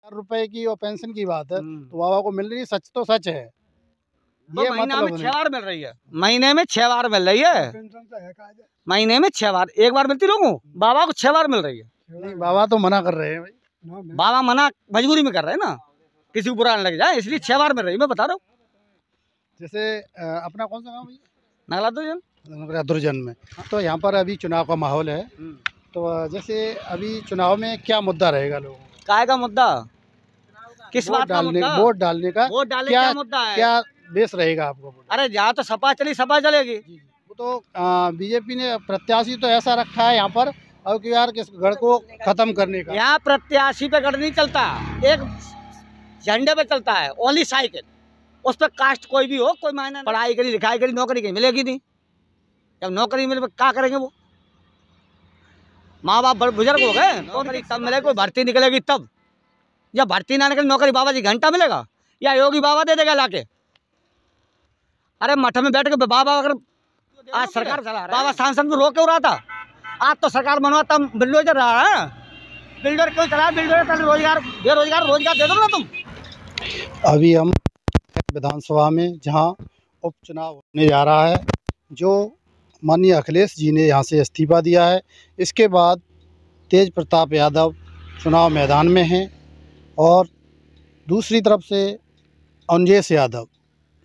₹4 की और पेंशन की बात है तो बाबा को मिल रही है, सच तो सच है। ये महीना में मतलब 6 बार मिल रही है, महीने में 6 बार मिल रही है, महीने में 6 बार, एक बार मिलती लोगों को, बाबा को 6 बार मिल रही है। नहीं, बाबा तो मना कर रहे हैं भाई। बाबा मना मजबूरी में कर रहे हैं ना, किसी को बुरा न लग जाए, इसलिए 6 बार मिल रही है, मैं बता रहा हूँ। जैसे अपना कौन सा गाँव भैया? नगला तो जन नगला दुर्जन में। तो यहाँ पर अभी चुनाव का माहौल है, तो जैसे अभी चुनाव में क्या मुद्दा रहेगा लोगों का? काय का मुद्दा, किस बात का मुद्दा? वोट डालने का वोट डालने क्या क्या मुद्दा है? क्या बेस रहेगा आपको? अरे जहाँ तो सपा चली सपा चलेगी। वो तो बीजेपी ने प्रत्याशी तो ऐसा रखा है यहाँ पर अब कि यार किस गढ़ को खत्म करने का। यहाँ प्रत्याशी पे गढ़ नहीं चलता, एक झंडे पे चलता है, ओनली साइकिल, उस पर कास्ट कोई भी हो कोई मायना नहीं। पढ़ाई करी लिखाई करी नौकरी कहीं मिलेगी नहीं, जब नौकरी मिले क्या करेंगे वो? माँ बाप बुजुर्ग हो गए, नौकरी तब मिलेगी, कोई भर्ती निकलेगी तब, या भर्ती ना निकले नौकरी बाबा जी घंटा मिलेगा या योगी बाबा दे देगा लाके? अरे मठ में बैठ के बाबा अगर आज सरकार चला रहा है, बाबा सांसद में रोक क्यों रहा था? आज तो सरकार बनवाता बिल्डोजर रहा है, बिल्डर क्यों चला? बिल्डर रोजगार बेरोजगार रोजगार दे दो ना तुम। अभी हम विधानसभा में जहां उपचुनाव होने जा रहा है, जो माननीय अखिलेश जी ने यहां से इस्तीफा दिया है, इसके बाद तेज प्रताप यादव चुनाव मैदान में हैं और दूसरी तरफ से अंजेश यादव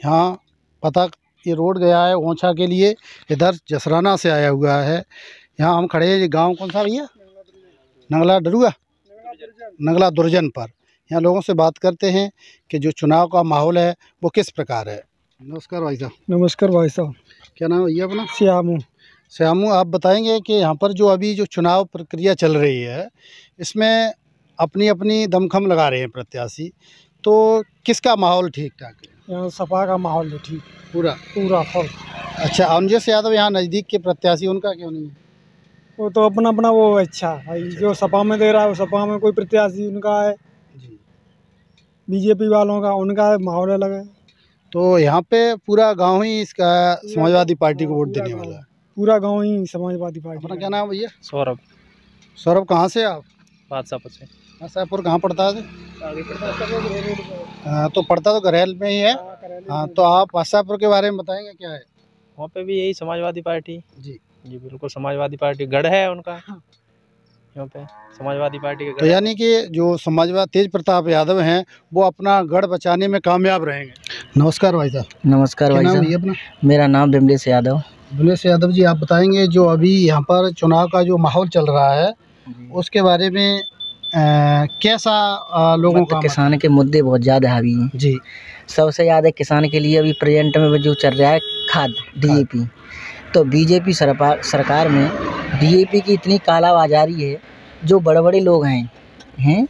यहाँ पता ये रोड गया है ओछा के लिए, इधर जसराना से आया हुआ है। यहाँ हम खड़े हैं, ये गांव कौन सा भैया? नगला डरुआ, नगला दुर्जन पर। यहाँ लोगों से बात करते हैं कि जो चुनाव का माहौल है वो किस प्रकार है। नमस्कार भाई साहब। नमस्कार भाई साहब। क्या नाम है भैया अपना? श्यामू। श्यामू, आप बताएंगे कि यहाँ पर जो अभी जो चुनाव प्रक्रिया चल रही है, इसमें अपनी अपनी दमखम लगा रहे हैं प्रत्याशी, तो किसका माहौल ठीक ठाक है? यहाँ सपा का माहौल है ठीक, पूरा फल। अच्छा, अंजेश यादव यहाँ नज़दीक के प्रत्याशी, उनका क्यों नहीं है? वो तो अपना अपना वो अच्छा भाई, जो सपा में दे रहा है वो सपा में कोई प्रत्याशी उनका है, बीजेपी वालों का उनका माहौल अलग है। तो यहाँ पे पूरा गांव ही इसका समाजवादी पार्टी को वोट देने वाला है? पूरा गांव ही समाजवादी पार्टी। अपना क्या नाम है भैया? सौरभ। सौरभ, कहाँ से आप? बादशाहपुर से। बादशाहपुर कहाँ पड़ता है? तो पड़ता तो घरेल में ही है। हाँ, तो आप बादशाहपुर के बारे में बताएंगे क्या है? वहाँ पे भी यही समाजवादी पार्टी जी जी, बिल्कुल समाजवादी पार्टी गढ़ है उनका, यहाँ पे समाजवादी पार्टी का। तो यानी कि जो समाजवादी तेज प्रताप यादव हैं वो अपना गढ़ बचाने में कामयाब रहेंगे। नमस्कार भाई साहब। नमस्कार भाई साहब। अपना? मेरा नाम बिमलेश यादव। बिमलेश यादव जी, आप बताएंगे जो अभी यहाँ पर चुनाव का जो माहौल चल रहा है उसके बारे में कैसा लोगों का? किसान के मुद्दे बहुत ज़्यादा हावी हैं जी। सबसे ज़्यादा किसान के लिए अभी प्रेजेंट में जो चल रहा है खाद DAP, तो बीजेपी सरकार में DAP की इतनी कालाबाजारी है, जो बड़े बड़े लोग हैं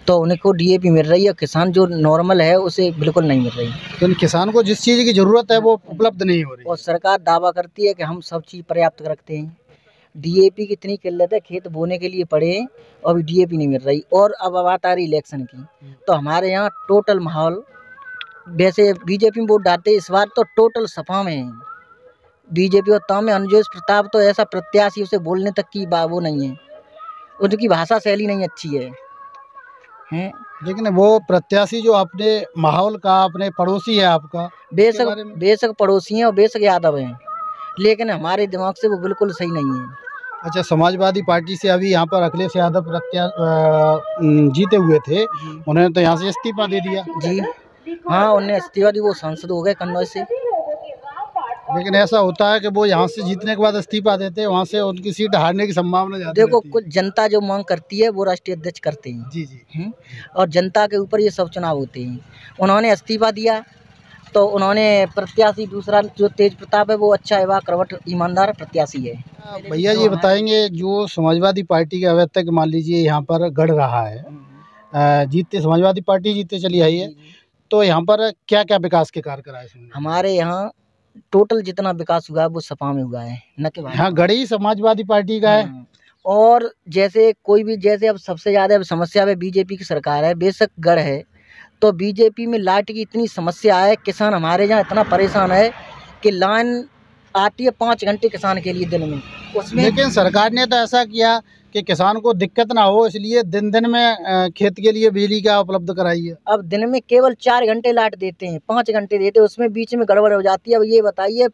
तो उनको DAP मिल रही है, किसान जो नॉर्मल है उसे बिल्कुल नहीं मिल रही। तो किसान को जिस चीज़ की ज़रूरत है वो उपलब्ध नहीं हो रही, और सरकार दावा करती है कि हम सब चीज़ पर्याप्त रखते हैं। DAP की इतनी किल्लत है, खेत बोने के लिए पड़े हैं और अभी DAP नहीं मिल रही। और अब बात आ रही इलेक्शन की, तो हमारे यहाँ टोटल माहौल, वैसे बीजेपी में वोट डालते इस बार तो टोटल सपा में है बीजेपी, और ताम में अंजेश प्रताप तो ऐसा प्रत्याशी, उसे बोलने तक की वो नहीं है, उनकी भाषा शैली नहीं अच्छी है। लेकिन वो प्रत्याशी जो अपने माहौल का, अपने पड़ोसी है आपका, बेशक पड़ोसी हैं और बेशक यादव हैं, लेकिन हमारे दिमाग से वो बिल्कुल सही नहीं है। अच्छा, समाजवादी पार्टी से अभी यहाँ पर अखिलेश यादव जीते हुए थे, उन्होंने तो यहाँ से इस्तीफा दे दिया। जी हाँ, उन्हें इस्तीफा दी, वो सांसद हो गए कन्नौज से। लेकिन ऐसा होता है कि वो यहाँ से जीतने के बाद इस्तीफा देते हैं, वहाँ से उनकी सीट हारने की संभावना ज़्यादा। देखो, कुछ जनता जो मांग करती है वो राष्ट्रीय अध्यक्ष करते हैं। जी। और जनता के ऊपर ये सब चुनाव होते हैं। उन्होंने इस्तीफा दिया तो उन्होंने प्रत्याशी दूसरा जो तेज प्रताप है वो अच्छा है, करवट ईमानदार प्रत्याशी है। भैया जी बताएंगे, जो समाजवादी पार्टी के अवैध तक मान लीजिए यहाँ पर गढ़ रहा है, जीतते समाजवादी पार्टी जीतते चली आई है, तो यहाँ पर क्या क्या विकास के कार्य कराए? हमारे यहाँ टोटल जितना विकास हुआ है वो सपा में हुआ है, न कि यहाँ गढ़ ही समाजवादी पार्टी का है। और जैसे कोई भी, जैसे अब सबसे ज़्यादा समस्या है बीजेपी की सरकार है, बेशक गढ़ है, तो बीजेपी में लाइट की इतनी समस्या है, किसान हमारे यहाँ इतना परेशान है कि लाइन आती है 5 घंटे किसान के लिए दिन में, उसमें। लेकिन सरकार ने तो ऐसा किया कि किसान को दिक्कत ना हो, इसलिए दिन दिन में खेत के लिए बिजली क्या उपलब्ध कराई है। अब दिन में केवल 4 घंटे लाइट देते हैं, 5 घंटे देते हैं, उसमें बीच में गड़बड़ हो जाती है। अब ये बताइए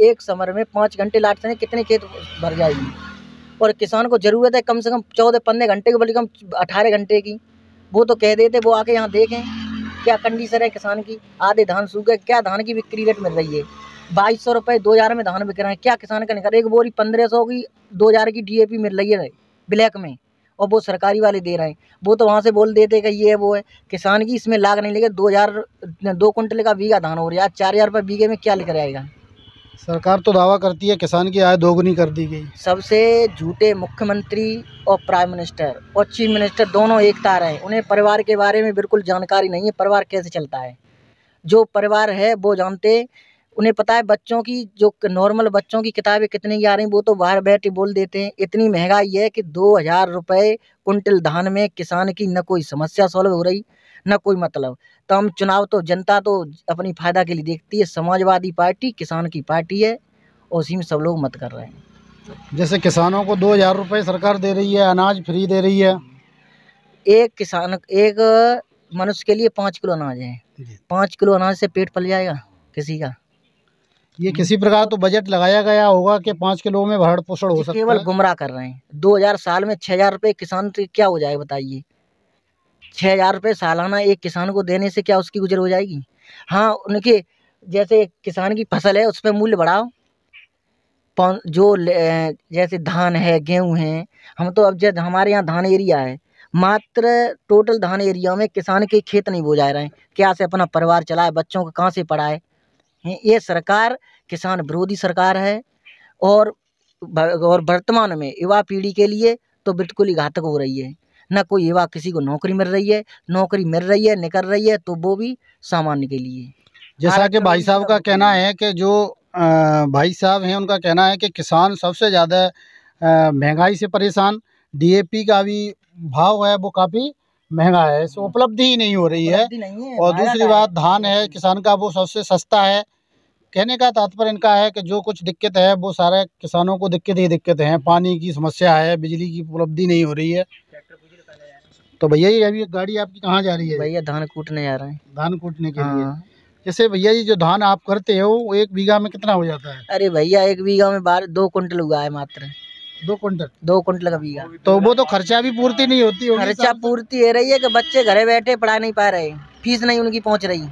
एक समर में 5 घंटे लाइट से कितने खेत भर जाएगी। और किसान को ज़रूरत है कम से कम 14-15 घंटे की, बल्कि कम 18 घंटे की। वो तो कह देते, वो आके यहाँ देखें क्या कंडीशन है किसान की। आधे धान सूखे, क्या धान की बिक्री रेट मिल रही है 2200 रुपये, 2000 में धान बिक रहे हैं। क्या किसान का निकल, एक बोरी 1500 की 2000 की DAP मिल रही है ब्लैक में, और वो सरकारी वाले दे रहे हैं। वो तो वहाँ से बोल देते कि ये है वो है। किसान की इसमें लाग नहीं लगे। 2 कुंटल का बीघा धान हो रहा है, 4000 रुपये बीघे में क्या लेकर आएगा। सरकार तो दावा करती है किसान की आय दोगुनी कर दी गई। सबसे झूठे मुख्यमंत्री और प्राइम मिनिस्टर और चीफ मिनिस्टर दोनों एक तार हैं। उन्हें परिवार के बारे में बिल्कुल जानकारी नहीं है, परिवार कैसे चलता है। जो परिवार है वो जानते, उन्हें पता है बच्चों की, जो नॉर्मल बच्चों की किताबें कितने की आ रही, वो तो बाहर बैठे बोल देते हैं। इतनी महंगाई है कि 2000 रुपये कुंटल धान में किसान की न कोई समस्या सॉल्व हो रही, न कोई मतलब। तो हम चुनाव तो जनता तो अपनी फ़ायदा के लिए देखती है। समाजवादी पार्टी किसान की पार्टी है, और उसी में सब लोग मत कर रहे हैं। जैसे किसानों को 2000 रुपये सरकार दे रही है, अनाज फ्री दे रही है। एक मनुष्य के लिए 5 किलो अनाज है। 5 किलो अनाज से पेट पल जाएगा किसी का? ये किसी प्रकार तो बजट लगाया गया होगा कि 5 किलो में भरण पोषण हो सकता है। केवल गुमराह कर रहे हैं। 2000 साल में 6000 रुपये किसान से क्या हो जाएगा बताइए। 6000 रुपये सालाना एक किसान को देने से क्या उसकी गुजर हो जाएगी। हाँ, उनके जैसे किसान की फसल है उस पर मूल्य बढ़ाओ। जो जैसे धान है, गेहूँ है, हम तो अब जब हमारे यहाँ धान एरिया है, मात्र टोटल धान एरिया में किसान के खेत नहीं बो जा रहे हैं। क्या से अपना परिवार चलाए, बच्चों को कहाँ से पढ़ाए। ये सरकार किसान विरोधी सरकार है, और वर्तमान में युवा पीढ़ी के लिए तो बिल्कुल ही घातक हो रही है। न कोई युवा, किसी को नौकरी मिल रही है, नौकरी मिल रही है निकल रही है तो वो भी सामान्य के लिए। जैसा कि भाई साहब का कहना है कि जो भाई साहब हैं उनका कहना है कि किसान सबसे ज़्यादा महंगाई से परेशान। DAP का भी भाव है वो काफ़ी महंगा है, इसमें उपलब्धि ही नहीं हो रही है। और दूसरी बात धान है किसान का, वो सबसे सस्ता है। कहने का तात्पर्य इनका है कि जो कुछ दिक्कत है वो सारे किसानों को दिक्कत ही दिक्कत है। पानी की समस्या है, बिजली की उपलब्धि नहीं हो रही है। तो भैया जी अभी गाड़ी आपकी कहाँ जा रही है? भैया धान कूटने जा रहे हैं। धान कूटने के लिए। जैसे भैया जी जो धान आप करते हो वो 1 बीघा में कितना हो जाता है? अरे भैया 1 बीघा में 2 कुंटल हुआ है मात्र। 2 कुंटल? 2 कुंटल का बीघा। तो वो तो खर्चा भी पूर्ति नहीं होती होगी। खर्चा पूर्ति हो रही है कि बच्चे घरे बैठे पढ़ा नहीं पा रहे, फीस नहीं उनकी पहुंच रही।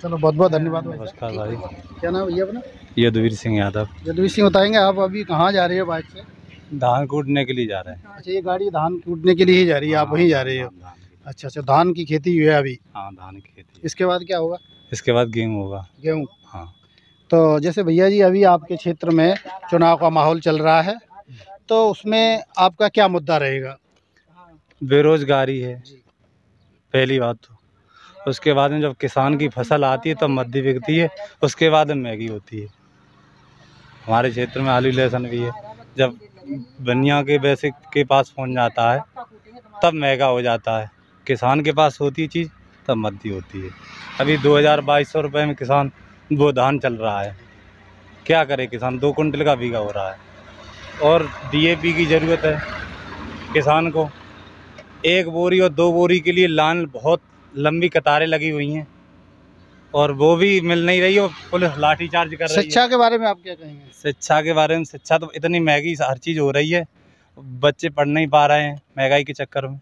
चलो बहुत बहुत धन्यवाद। नमस्कार भाई। क्या नाम भैया अपना? यदुवीर सिंह यादव। यदुवीर सिंह, बताएंगे आप अभी कहाँ जा रहे हो बाइक से? धान कूटने के लिए जा रहे हैं। अच्छा, ये गाड़ी धान कूटने के लिए ही जा रही है, आप वहीं जा रहे हो? अच्छा अच्छा, धान की खेती हुई है अभी? हाँ, धान की खेती। इसके बाद क्या होगा? इसके बाद गेहूँ होगा। गेहूँ? हाँ। तो जैसे भैया जी अभी आपके क्षेत्र में चुनाव का माहौल चल रहा है, तो उसमें आपका क्या मुद्दा रहेगा? बेरोजगारी है पहली बात तो। उसके बाद में जब किसान की फसल आती है तब मद्दी बिकती है, उसके बाद में मैगी होती है। हमारे क्षेत्र में आलू लहसुन भी है। जब बनिया के बेसिक के पास पहुंच जाता है तब महंगा हो जाता है। किसान के पास होती है चीज़ तब मद्दी होती है। अभी 2200 रुपये में किसान वो धान चल रहा है। क्या करे किसान, 2 कुंटल का बीघा हो रहा है। और DAP की ज़रूरत है किसान को। 1 बोरी और 2 बोरी के लिए लाइन बहुत लंबी कतारें लगी हुई हैं, और वो भी मिल नहीं रही, और पुलिस लाठी चार्ज कर रही है। शिक्षा के बारे में आप क्या कहेंगे? शिक्षा के बारे में, शिक्षा तो इतनी महंगी हर चीज़ हो रही है, बच्चे पढ़ नहीं पा रहे हैं महंगाई के चक्कर में।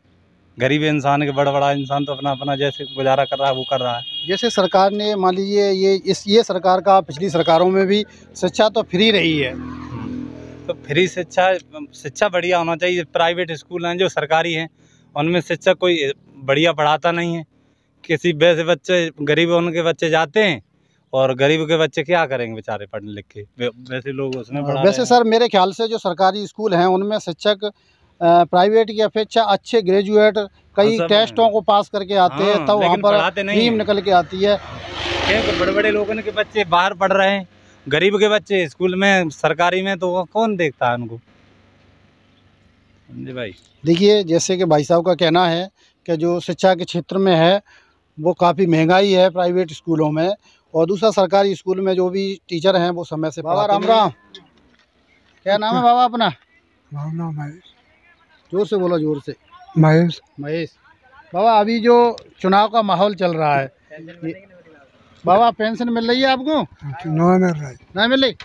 गरीब इंसान के बड़ा इंसान तो अपना अपना जैसे गुजारा कर रहा है वो कर रहा है। जैसे सरकार ने मान लीजिए ये सरकार का, पिछली सरकारों में भी शिक्षा तो फ्री रही है, तो फ्री शिक्षा बढ़िया होना चाहिए। प्राइवेट स्कूल हैं जो सरकारी हैं उनमें शिक्षा कोई बढ़िया पढ़ाता नहीं है। किसी वैसे बच्चे, गरीब उनके बच्चे जाते हैं, और गरीब के बच्चे क्या करेंगे बेचारे पढ़ लिख के, वैसे लोग उसमें पढ़ा। वैसे सर मेरे ख्याल से जो सरकारी स्कूल हैं उनमें शिक्षक प्राइवेट की अपेक्षा अच्छे ग्रेजुएट कई टेस्टों को पास करके आते हैं, तब वहाँ पर टीम निकल के आती है। क्योंकि बड़े बड़े लोगों के बच्चे बाहर पढ़ रहे हैं, गरीब के बच्चे स्कूल में सरकारी में, तो वो कौन देखता है उनको। जी भाई देखिए, जैसे कि भाई साहब का कहना है कि जो शिक्षा के क्षेत्र में है वो काफ़ी महंगाई है प्राइवेट स्कूलों में, और दूसरा सरकारी स्कूल में जो भी टीचर हैं वो समय से। बाबा राम राम, क्या नाम है बाबा अपना? नाम है जोर से बोलो, जोर से। महेश। महेश। बाबा अभी जो चुनाव का माहौल चल रहा है, बाबा पेंशन मिल रही है आपको? ना मिल रहा है। नहीं मिल रही?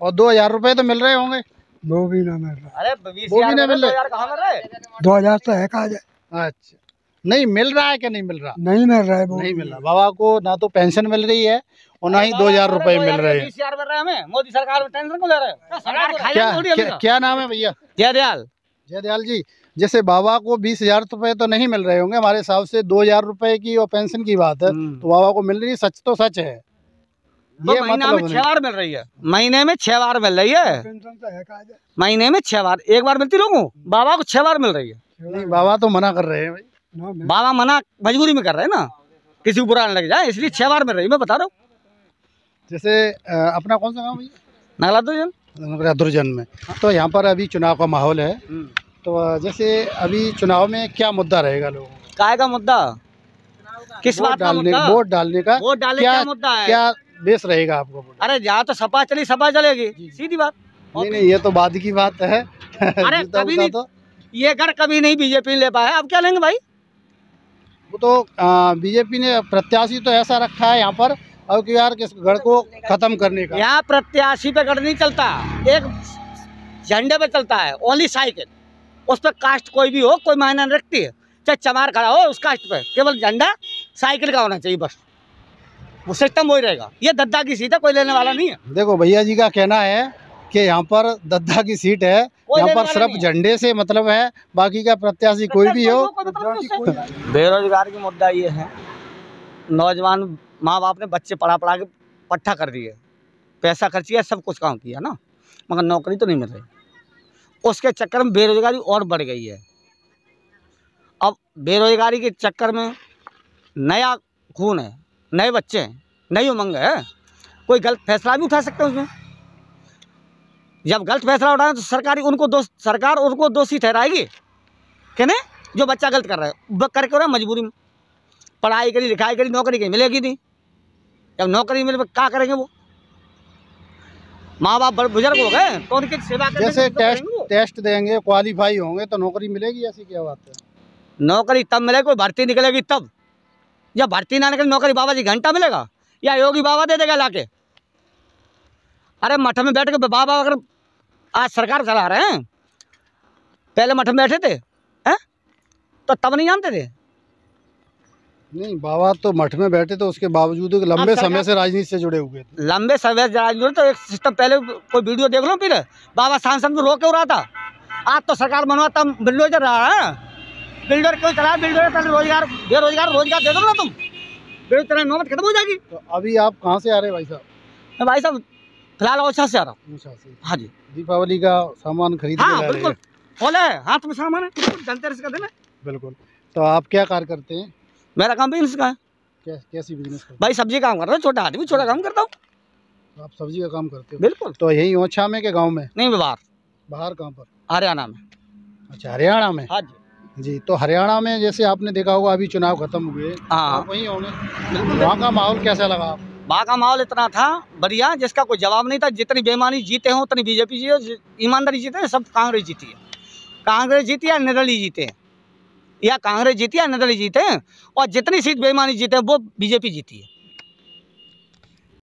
और 2000 रुपए तो मिल रहे होंगे? वो भी ना मिल रहा। अरे वो भी नहीं मिल रहे? कहाँ मिल रहे? 2000 तो है कहा जाए। अच्छा, नहीं मिल रहा है कि नहीं मिल रहा? नहीं मिल रहा है। वो नहीं मिल रहा। बाबा को ना तो पेंशन मिल रही है और ना ही 2000 रुपए मिल रहे हैं। 20,000 मिल रहे हैं हमें। मोदी सरकार में टेंशन क्यों ले रहे हो? सरकार क्या नाम है भैया? जयदयाल। जयदयाल जी, जैसे बाबा को 20,000 रुपए तो नहीं मिल रहे होंगे, हमारे हिसाब से 2000 रुपए की और पेंशन की बात है, तो बाबा को मिल रही है, सच तो सच है। ये महीना में 6 बार मिल रही है, महीने में 6 बार मिल रही है, पेंशन तो है कहा जाए। महीने में 6 बार। एक बार मिलती लोगों को, बाबा को 6 बार मिल रही है। नहीं, बाबा तो मना कर रहे हैं भाई। बाबा मना मजबूरी में कर रहे हैं ना, किसी को बुरा न लग जाए, इसलिए 6 बार मिल रही है, मैं बता रहा हूँ। जैसे अपना कौन सा गाँव भैया? नगला तो जन दुर्जन में। तो यहाँ पर अभी चुनाव का माहौल है, तो जैसे अभी चुनाव में क्या मुद्दा रहेगा लोगों का? काय का मुद्दा? किस बात का मुद्दा? वोट डालने का। वोट डालने का मुद्दा है। क्या बेस रहेगा आपको? अरे जहाँ तो सपा चली सपा चलेगी, सीधी बात। नहीं, ये तो बाद की बात है। अरे कभी नहीं, ये गढ़ कभी नहीं बीजेपी ले पाया, अब क्या लेंगे भाई? वो तो बीजेपी ने प्रत्याशी तो ऐसा रखा है यहाँ पर, अब कि यार किस गढ़ को खत्म करने का। यहाँ प्रत्याशी पे गढ़ नहीं चलता, एक झंडे पे चलता है, ओनली साइकिल। उस पर कास्ट कोई भी हो, कोई मायना नहीं रखती है, चाहे चमार खड़ा हो उस कास्ट पे, केवल झंडा साइकिल का होना चाहिए, बस वो सिस्टम वही रहेगा। ये दद्दा की सीट है, कोई लेने वाला नहीं है। देखो भैया जी का कहना है कि यहाँ पर दद्दा की सीट है, यहाँ पर सिर्फ झंडे से मतलब है, बाकी का प्रत्याशी कोई भी हो। बेरोजगार की मुद्दा ये है, नौजवान माँ बाप ने बच्चे पढ़ा पढ़ा के पट्टा कर दिए, पैसा खर्च किया, सब कुछ काम किया ना, मगर नौकरी तो नहीं मिल रही। उसके चक्कर में बेरोजगारी और बढ़ गई है। अब बेरोजगारी के चक्कर में नया खून है, नए बच्चे हैं, नई उमंग है, कोई गलत फैसला भी उठा सकते हैं उसमें। जब गलत फैसला उठाए तो सरकार उनको दोषी ठहराएगी कि नहीं, जो बच्चा गलत कर रहा है करके रहा मजबूरी में, पढ़ाई करी लिखाई करी, नौकरी कहीं मिलेगी नहीं। जब नौकरी मिले क्या करेंगे वो? माँ बाप बड़े बुजुर्ग हो गए तो उनकी सेवा करेंगे। जैसे टेस्ट देंगे, क्वालिफाई होंगे तो नौकरी मिलेगी, ऐसी क्या बात है? नौकरी तब मिलेगी, कोई भर्ती निकलेगी तब। जब भर्ती ना निकले नौकरी बाबा जी घंटा मिलेगा या योगी बाबा दे देगा लाके? अरे मठ में बैठ के बाबा अगर आज सरकार चला रहे हैं, पहले मठ में बैठे थे हैं तो तब नहीं जानते थे। नहीं, बाबा तो मठ में बैठे थे, उसके बावजूद लंबे समय से राजनीति से जुड़े हुए थे। लंबे समय से राजनीति, तो एक सिस्टम पहले कोई वीडियो देख लो, फिर बाबा सांसद को रोक क्यों रहा था? आज तो सरकार बनवाता बिल्डोजर रहा है, बिल्डर क्यों चला? बिल्डर रोजगार रोजगार दे दो ना तुम, बिल्डर नौबत खत्म हो जाएगी। तो अभी आप कहाँ से आ रहे हैं भाई साहब? मैं भाई साहब फिलहाल ओछा से आ रहा हूँ। हाँ जी, दीपावली का सामान खरीद हाँ बिल्कुल, खोला है हाथ में सामान है, धनतेरस का दिन है। बिल्कुल। तो आप क्या कार्य करते हैं? मेरा काम बिजनेस का है। कैसी बिजनेस करते भाई सब्जी काम करता हूँ, छोटा आदमी छोटा काम करता हूँ। हैं? आप सब्जी का काम करते हो? बिल्कुल। तो यही ओछा में के गांव में? नहीं, बाहर। बाहर कहाँ पर? हरियाणा में। अच्छा, हरियाणा में। हाँ जी। जी, तो हरियाणा में जैसे आपने देखा होगा अभी चुनाव खत्म हुए, हाँ। आप वहीं होंगे, वहाँ का माहौल कैसा लगा आपको? वहाँ का माहौल इतना था बढ़िया जिसका कोई जवाब नहीं था। जितनी बेईमानी जीते हों उतनी बीजेपी जीते, ईमानदारी जीते सब कांग्रेस जीती है। कांग्रेस जीती या निर्दलीय जीते हैं, या कांग्रेस जीती या निर्दलीय जीते हैं, और जितनी सीट बेईमानी जीते हैं वो बीजेपी जीती है।